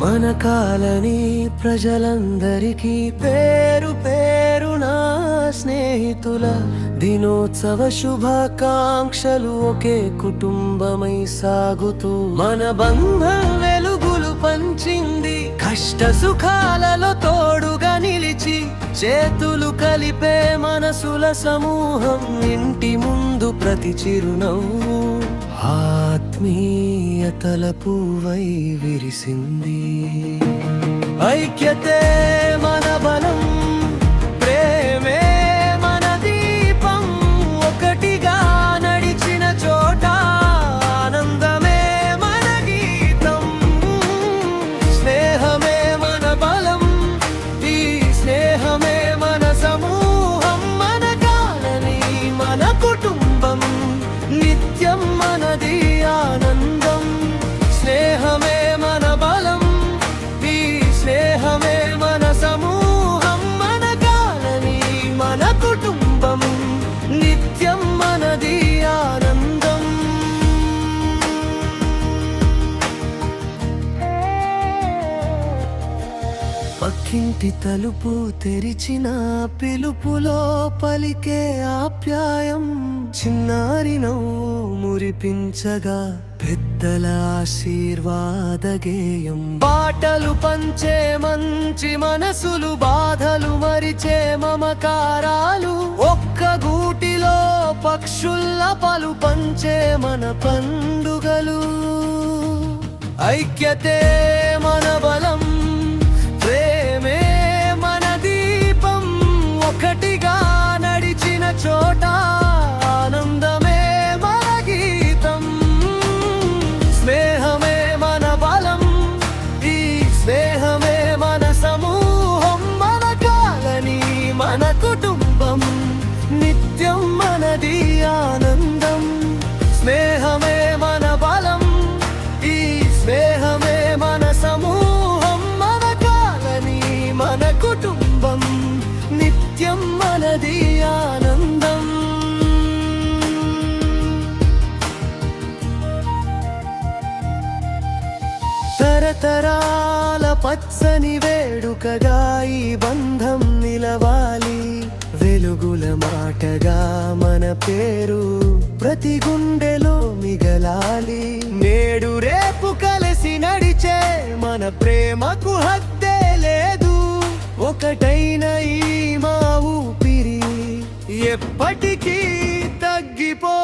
మన కాలనీ ప్రజలందరికీ పేరు పేరునా స్నేహితుల దినోత్సవ శుభాకాంక్షలు. ఒకే కుటుంబమై సాగుతూ మన బంధం వెలుగులు పంచింది. కష్ట సుఖాలలో తోడుగా నిలిచి చేతులు కలిపే మనసుల సమూహం. ఇంటి ముందు ప్రతి చిరునవ్వు ఆత్మీయతల పువ్వై విరిసింది. ఐక్యతే మన బలం, ప్రేమే మన దీపం. ఒకటిగా నడిచిన చోట ఆనందమే మన గీతం. స్నేహమే మన బలం, ఈ స్నేహమే మన సమూహం. మన కాలనీ మన కుటుంబం, నిత్యం మనది ఆనందం. స్నేహమే మన బలం, ఈ స్నేహమే మన సమూహం. మన కాలనీ మన కుటుంబం, నిత్యం మనది ఆనందం. పక్కింటి తలుపు తెరిచిన పిలుపులో పలికే ఆప్యాయం. చిన్నారి నవ్వు మురిపించగా పెద్దల ఆశీర్వాద గేయం. పాటలు పంచే మంచి మనసులు, బాధలు మరిచే మమకారాలు. ఒక్క గూటిలో పక్షుల్ల పలు పంచే మన పండుగలు. ఐక్యతే మన బలం, ప్రేమే మన దీపం. ఒకటిగా నడిచిన చోట ఆనందమే మన గీతం. స్నేహమే మన బలం, ఈ స్నేహమే మన సమూహం. మన కాలనీ మన కుటుంబం, నిత్యం మనది ఆనందం. స్నేహమే మన బలం, ఈ స్నేహమే మన సమూహం. మన కాలనీ మన కుటుంబం, నిత్యం మనది ఆనందం. తరతరాల పచ్చని వేడుకగా ఈ బంధం నిలవాలి. వెలుగుల మాటగా మన పేరు ప్రతి గుండెలో మిగలాలి. నేడు రేపు కలిసి నడిచే మన ప్రేమకు హద్దే లేదు. ఒకటైన ఈ మా ఊపిరి ఎప్పటికీ తగ్గిపో